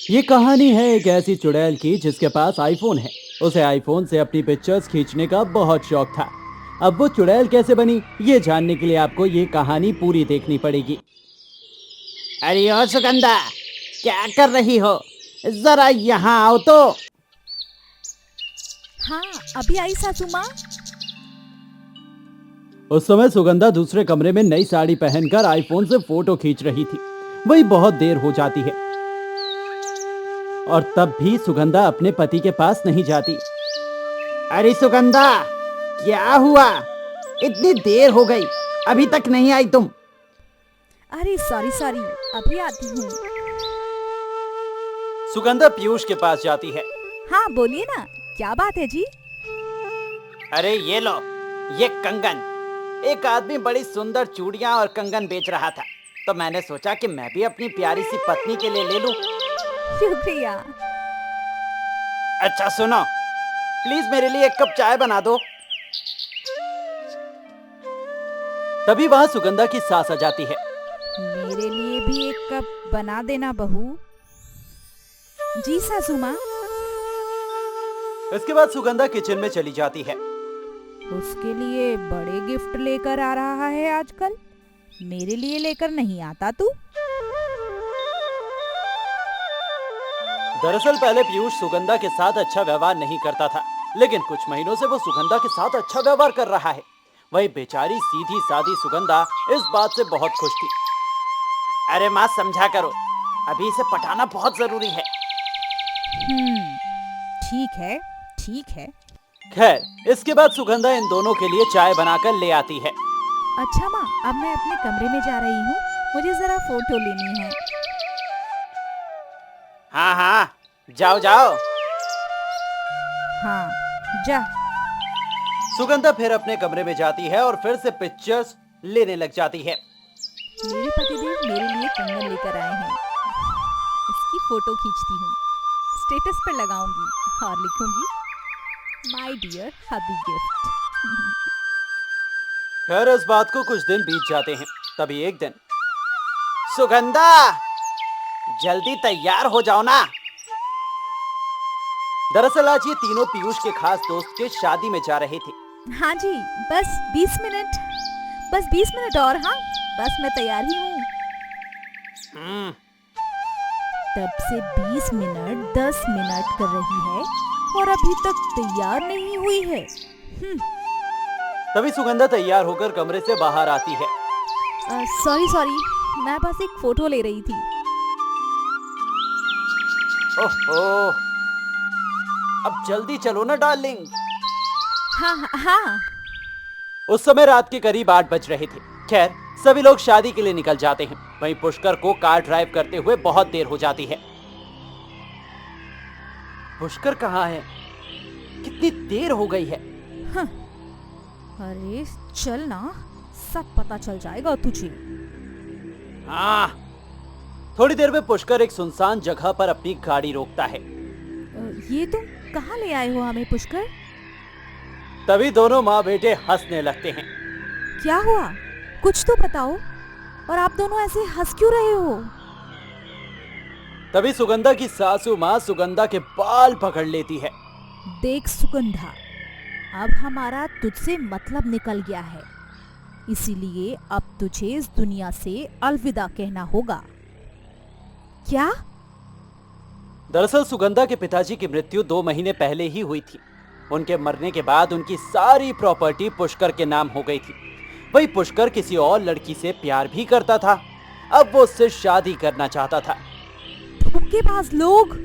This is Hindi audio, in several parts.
ये कहानी है एक ऐसी चुड़ैल की जिसके पास आईफोन है। उसे आईफोन से अपनी पिक्चर्स खींचने का बहुत शौक था। अब वो चुड़ैल कैसे बनी, ये जानने के लिए आपको ये कहानी पूरी देखनी पड़ेगी। अरे ओ सुगंधा, क्या कर रही हो? जरा यहाँ आओ तो। हाँ, अभी आई सासू माँ। उस समय सुगंधा दूसरे कमरे में नई साड़ी पहनकर आईफोन से फोटो खींच रही थी। वही बहुत देर हो जाती है और तब भी सुगंधा अपने पति के पास नहीं जाती। अरे सुगंधा, क्या हुआ? इतनी देर हो गई, अभी तक नहीं आई तुम? अरे सॉरी सॉरी, अभी आती हूँ। सुगंधा पीयूष के पास जाती है। हाँ बोलिए ना, क्या बात है जी? अरे ये लो, ये कंगन। एक आदमी बड़ी सुंदर चूड़ियां और कंगन बेच रहा था, तो मैंने सोचा कि मैं भी अपनी प्यारी सी पत्नी के लिए ले लूं। शुक्रिया। अच्छा सुनो, प्लीज मेरे लिए एक कप चाय बना दो। तभी वहां सुगंधा की सास आ जाती है। मेरे लिए भी एक कप बना देना बहू। जी सासू माँ। इसके बाद सुगंधा किचन में चली जाती है। उसके लिए बड़े गिफ्ट लेकर आ रहा है आजकल, मेरे लिए लेकर नहीं आता तू? दरअसल पहले पीयूष सुगंधा के साथ अच्छा व्यवहार नहीं करता था, लेकिन कुछ महीनों से वो सुगंधा के साथ अच्छा व्यवहार कर रहा है। वही बेचारी सीधी सादी सुगंधा इस बात से बहुत खुश थी। अरे माँ, समझा करो, अभी इसे पटाना बहुत जरूरी है। ठीक है ठीक है। खैर, इसके बाद सुगंधा इन दोनों के लिए चाय बनाकर ले आती है। अच्छा माँ, अब मैं अपने कमरे में जा रही हूँ, मुझे जरा फोटो लेनी है। हाँ हाँ, जाओ जाओ। हाँ जा। सुगंधा फिर अपने कमरे में जाती है और फिर से पिक्चर्स लेने लग जाती है। मेरे पतिदेव मेरे लिए कंगन लेकर आए हैं, इसकी फोटो खींचती हूँ, स्टेटस पर लगाऊंगी और लिखूंगी माय डियर हबी गिफ्ट। खैर, इस बात को कुछ दिन बीत जाते हैं। तभी एक दिन, सुगंधा, जल्दी तैयार हो जाओ ना। दरअसल आज ये तीनों पीयूष के खास दोस्त के शादी में जा रहे थे। हाँ जी, बस 20 मिनट, बस 20 मिनट और। हाँ बस मैं तैयार ही हूँ। तब से 20 मिनट 10 मिनट कर रही है और अभी तक तैयार नहीं हुई है। तभी सुगंधा तैयार होकर कमरे से बाहर आती है। सॉरी सॉरी, मैं बस एक फोटो ले रही थी। ओहो, अब जल्दी चलो ना डार्लिंग। हाँ हाँ हाँ। उस समय रात के करीब 8 बज रहे थे। खैर, सभी लोग शादी के लिए निकल जाते हैं। वहीं पुष्कर को कार ड्राइव करते हुए बहुत देर हो जाती है। पुष्कर कहाँ है? कितनी देर हो गई है। हाँ। अरे चल ना, सब पता चल जाएगा तुझे। हाँ। थोड़ी देर में पुष्कर एक सुनसान जगह पर अपनी गाड़ी रोकता है। ये तुम कहाँ ले आए हो हमें पुष्कर? तभी दोनों माँ बेटे हंसने लगते हैं। क्या हुआ, कुछ तो बताओ, और आप दोनों ऐसे हंस क्यों रहे हो? तभी सुगंधा की सासू माँ सुगंधा के बाल पकड़ लेती है। देख सुगंधा, अब हमारा तुझसे मतलब निकल गया है, इसीलिए अब तुझे इस दुनिया से अलविदा कहना होगा। क्या? दरअसल सुगंधा के पिताजी की मृत्यु 2 महीने पहले ही हुई थी। उनके मरने के बाद उनकी सारी प्रॉपर्टी पुष्कर के नाम हो गई थी। वही पुष्कर किसी और लड़की से प्यार भी करता था। अब वो उससे शादी करना चाहता था। धोखेबाज लोग!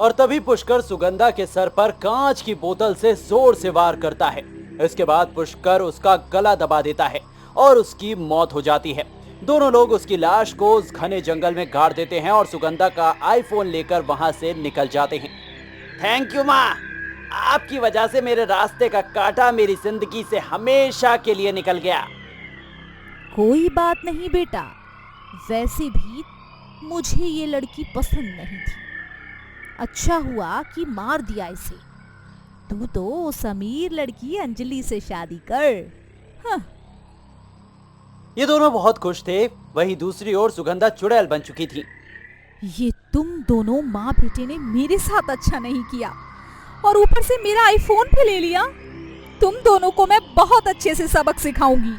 और तभी पुष्कर सुगंधा के सर पर कांच की बोतल से जोर से वार करता है। इसके बाद पुष्कर उसका गला दबा देता है और उसकी मौत हो जाती है। दोनों लोग उसकी लाश को उस घने जंगल में गाड़ देते हैं और सुगंधा का आईफोन लेकर वहां से निकल जाते हैं। थैंक यू माँ, आपकी वजह से मेरे रास्ते का कांटा मेरी जिंदगी से हमेशा के लिए निकल गया। कोई बात नहीं बेटा, वैसे भी मुझे ये लड़की पसंद नहीं थी, अच्छा हुआ कि मार दिया इसे। तू तो उस अमीर लड़की अंजलि से शादी कर। हाँ। ये दोनों बहुत खुश थे। वहीं दूसरी ओर सुगंधा चुड़ैल बन चुकी थी। ये तुम दोनों माँ बेटे ने मेरे साथ अच्छा नहीं किया और ऊपर से मेरा आईफोन भी ले लिया। तुम दोनों को मैं बहुत अच्छे से सबक सिखाऊंगी।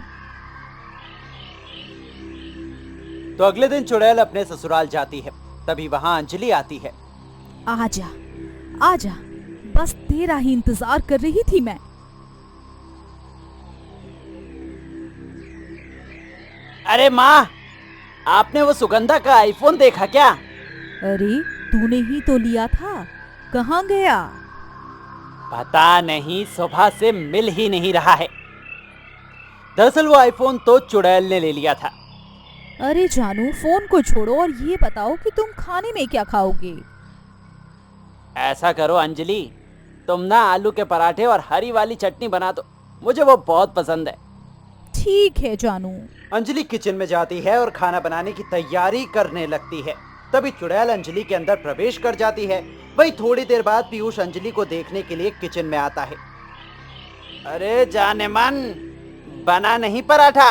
तो अगले दिन चुड़ैल अपने ससुराल जाती है। तभी वहां अंजलि आती है। आजा आजा, बस तेरा ही इंतजार कर रही थी मैं। अरे माँ, आपने वो सुगंधा का आईफोन देखा क्या? अरे तूने ही तो लिया था, कहाँ गया? पता नहीं, सुबह से मिल ही नहीं रहा है। दरअसल वो आईफोन तो चुड़ैल ने ले लिया था। अरे जानू, फोन को छोड़ो और ये बताओ कि तुम खाने में क्या खाओगे? ऐसा करो अंजलि, तुम ना आलू के पराठे और हरी वाली चटनी बना दो, मुझे वो बहुत पसंद है। ठीक है जानू। अंजलि किचन में जाती है और खाना बनाने की तैयारी करने लगती है। तभी चुड़ैल अंजलि के अंदर प्रवेश कर जाती है। वही थोड़ी देर बाद पीयूष अंजलि को देखने के लिए किचन में आता है। अरे जाने मन, बना नहीं पराठा?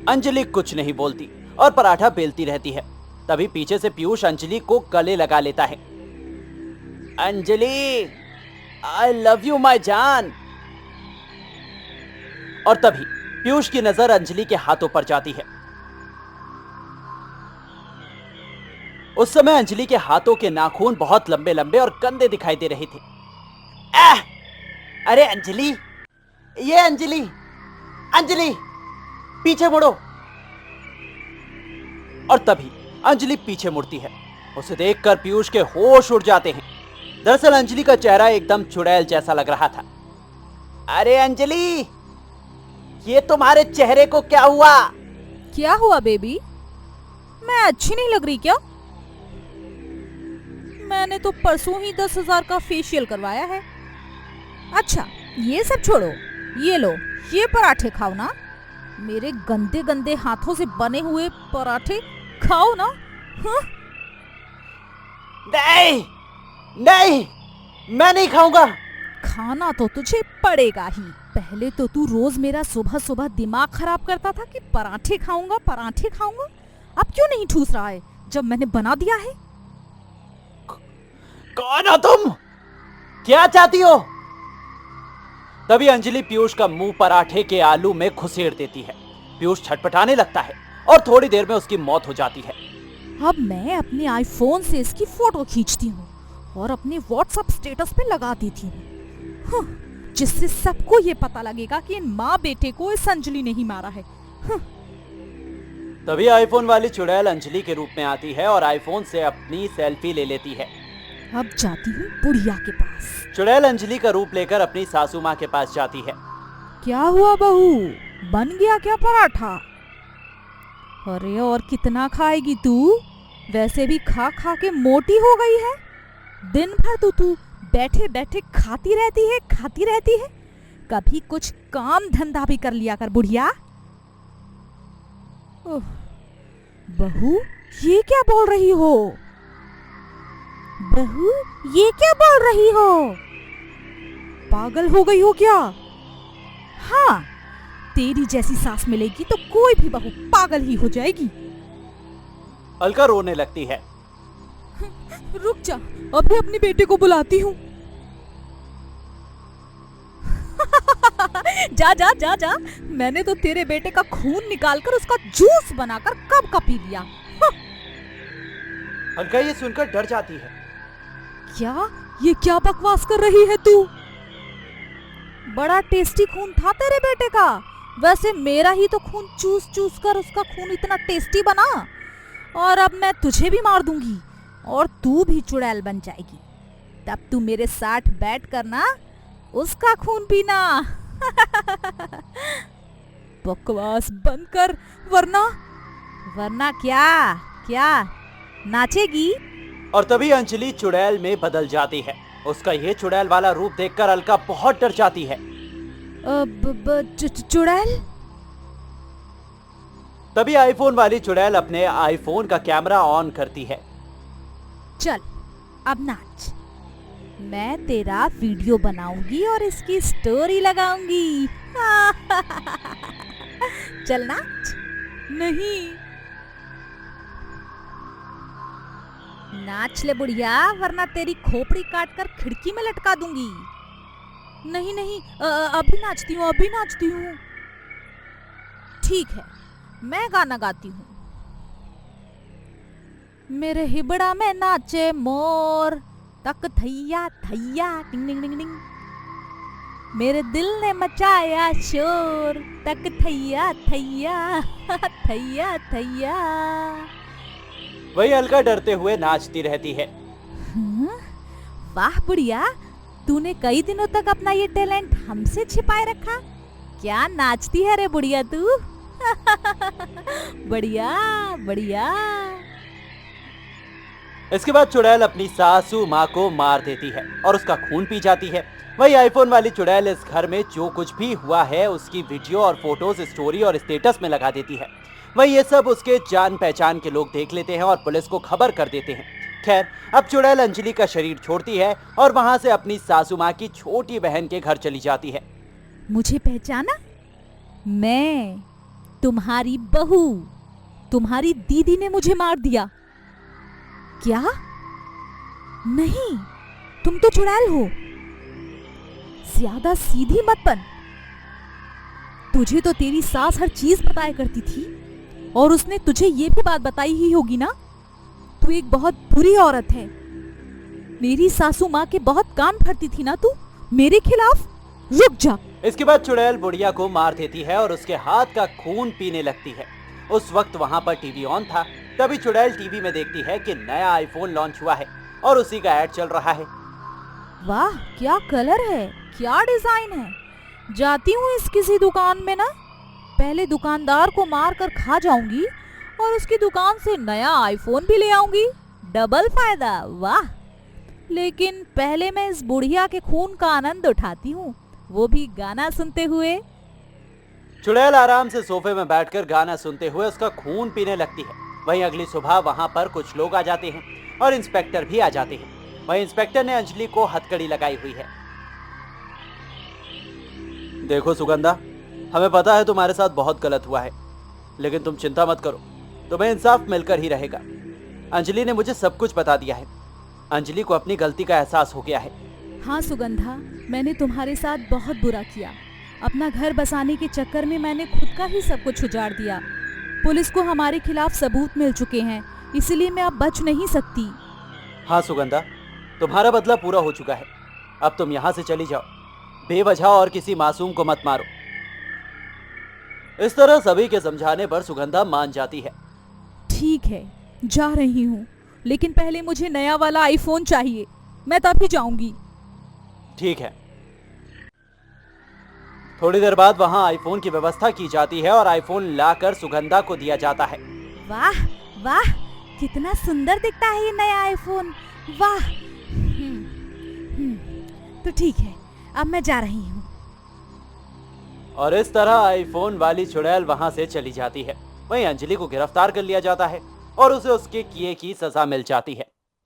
अंजलि कुछ नहीं बोलती और पराठा बेलती रहती है। तभी पीछे से पीयूष अंजलि को गले लगा लेता है। Anjali, I love you my जान। और तभी पीयूष की नजर अंजलि के हाथों पर जाती है। उस समय अंजलि के हाथों के नाखून बहुत लंबे लंबे और गंदे दिखाई दे रहे थे। अरे अंजलि, ये अंजलि, अंजलि पीछे मुड़ो। और तभी अंजलि पीछे मुड़ती है। उसे देखकर पीयूष के होश उड़ जाते हैं। दरअसल अंजलि का चेहरा एकदम चुड़ैल जैसा लग रहा था। अरे अंजलि, ये तुम्हारे चेहरे को क्या हुआ? क्या हुआ बेबी? मैं अच्छी नहीं लग रही क्या? मैंने तो परसों ही 10,000 का फेशियल करवाया है। अच्छा ये सब छोड़ो, ये लो, ये पराठे खाओ ना। मेरे गंदे गंदे हाथों से बने हुए पराठे खाओ ना। हाँ? नहीं नहीं, मैं नहीं खाऊंगा। खाना तो तुझे पड़ेगा ही। पहले तो तू रोज मेरा सुबह सुबह दिमाग खराब करता था कि पराठे खाऊंगा पराठे खाऊंगा। अब क्यों नहीं ठूस रहा है जब मैंने बना दिया है? कौन हो तुम? क्या चाहती हो? तभी अंजलि पीयूष का मुंह पराठे के आलू में घुसेड़ देती है। पीयूष छटपटाने लगता है और थोड़ी देर में उसकी मौत हो जाती है। अब मैं अपने आईफोन से इसकी फोटो खींचती हूँ और अपने व्हाट्सएप स्टेटस पे लगा देती हूँ, जिससे सबको ये पता लगेगा कि इन माँ बेटे को इस अंजलि ने ही मारा है। तभी आईफोन वाली चुड़ैल अंजलि के रूप में आती है और आईफोन से अपनी सेल्फी ले लेती है। अब जाती हूँ बुढ़िया के पास। चुड़ैल अंजलि का रूप लेकर अपनी सासू माँ के पास जाती है। क्या हुआ बहू, बन गया क्या पराठा? अरे और कितना खाएगी तू? वैसे भी खा खा के मोटी हो गई है। दिन भर तो तू बैठे बैठे खाती रहती है। कभी कुछ काम धंधा भी कर लिया कर बुढ़िया। बहू ये क्या बोल रही हो? बहू ये क्या बोल रही हो? पागल हो गई हो क्या? हाँ, तेरी जैसी सास मिलेगी तो कोई भी बहू पागल ही हो जाएगी। अलका रोने लगती है। रुक जा, अभी अपने बेटे को बुलाती हूँ। जा जा जा जा, मैंने तो तेरे बेटे का खून निकालकर उसका जूस बनाकर कब का पी लिया। अलका ये सुनकर डर जाती है। क्या ये क्या बकवास कर रही है तू? बड़ा टेस्टी खून था तेरे बेटे का। वैसे मेरा ही तो खून चूस चूस कर उसका खून इतना टेस्टी बना। और अब मैं तुझे भी मार दूंगी और तू भी चुड़ैल बन जाएगी। तब तू मेरे साथ बैठ कर ना उसका खून पीना। बकवास बंद कर, वरना क्या नाचेगी? और तभी अंजलि चुड़ैल में बदल जाती है। उसका ये चुड़ैल वाला रूप देखकर अलका बहुत डर जाती है। चुड़ैल? तभी आईफोन वाली चुड़ैल अपने आईफोन का कैमरा ऑन करती है। चल अब नाच, मैं तेरा वीडियो बनाऊंगी और इसकी स्टोरी लगाऊंगी। चल नाच। नहीं, नाच ले बुढ़िया, वरना तेरी खोपड़ी काट कर खिड़की में लटका दूंगी। नहीं नहीं, अभी नाचती हूँ, अभी नाचती हूँ। ठीक है, मैं गाना गाती हूँ। मेरे हिबड़ा में नाचे मोर, तक थैया थैया टिंग टिंग टिंग टिंग। मेरे दिल ने मचाया शोर, तक थैया थैया थैया थैया। वही अलका डरते हुए नाचती रहती है। वाह बुढ़िया, तूने कई दिनों तक अपना ये टैलेंट हमसे छिपाए रखा। क्या नाचती है रे बुढ़िया तू। बढ़िया बढ़िया। इसके बाद चुड़ैल अपनी सासू माँ को मार देती है और उसका खून पी जाती है। वही आईफोन वाली चुड़ैल इस घर में जो कुछ भी हुआ है उसकी वीडियो और फोटोज स्टोरी और स्टेटस में लगा देती है। वही ये सब उसके जान पहचान के लोग देख लेते हैं और पुलिस को खबर कर देते हैं। खैर, अब चुड़ैल अंजलि का शरीर छोड़ती है और वहां से अपनी सासू माँ की छोटी बहन के घर चली जाती है। मुझे पहचाना? मैं तुम्हारी बहू, तुम्हारी दीदी ने मुझे मार दिया। क्या? नहीं, तुम तो चुड़ैल हो। ज्यादा सीधी मत बन। तुझे तो तेरी सास हर चीज बताया करती थी और उसने तुझे ये भी बात बताई ही होगी ना। तू एक बहुत बुरी औरत है। मेरी सासू माँ के बहुत कान भरती थी ना तू मेरे खिलाफ। रुक जा। इसके बाद चुड़ैल बुढ़िया को मार देती है और उसके हाथ का खून पीने लगती है। उस वक्त वहां पर टीवी ऑन था। तभी चुड़ैल टीवी में देखती है कि नया आईफोन लॉन्च हुआ है और उसी का ऐड चल रहा है। वाह, क्या कलर है, क्या डिजाइन है। जाती हूँ इस किसी दुकान में ना, पहले दुकानदार को मार कर खा जाऊंगी और उसकी दुकान से नया आईफोन भी ले आऊंगी। डबल फायदा। वाह, लेकिन पहले मैं इस बुढ़िया के खून का आनंद उठाती हूँ, वो भी गाना सुनते हुए। चुड़ैल आराम से सोफे में बैठकर गाना सुनते हुए उसका खून पीने लगती है। वहीं अगली सुबह वहां पर कुछ लोग आ जाते हैं और इंस्पेक्टर भी आ जाते हैं। वहीं इंस्पेक्टर ने अंजलि को हथकड़ी लगाई हुई है। देखो सुगंधा, हमें पता है तुम्हारे साथ बहुत गलत हुआ है, लेकिन तुम चिंता मत करो, तुम्हें इंसाफ मिलकर ही रहेगा। अंजलि ने मुझे सब कुछ बता दिया है। अंजलि को अपनी गलती का एहसास हो गया है। हाँ सुगंधा, मैंने तुम्हारे साथ बहुत बुरा किया। अपना घर बसाने के चक्कर में मैंने खुद का ही सब कुछ उजाड़ दिया। पुलिस को हमारे खिलाफ सबूत मिल चुके हैं, इसलिए मैं अब बच नहीं सकती। हाँ सुगंधा, तुम्हारा बदला पूरा हो चुका है। अब तुम यहाँ से चली जाओ। बेवजह और किसी मासूम को मत मारो। इस तरह सभी के समझाने पर सुगंधा मान जाती है। ठीक है, जा रही हूँ, लेकिन पहले मुझे नया वाला आईफोन चाहिए। मैं तभी जाऊंगी। ठीक है। थोड़ी देर बाद वहां आईफोन की व्यवस्था की जाती है और आईफोन लाकर सुगंधा को दिया जाता है। वाह वाह, कितना सुंदर दिखता है ये नया आईफोन। वाह। तो ठीक है, अब मैं जा रही हूँ। और इस तरह आईफोन वाली चुड़ैल वहां से चली जाती है। वहीं अंजलि को गिरफ्तार कर लिया जाता है और उसे उसके किए की सजा मिल जाती है।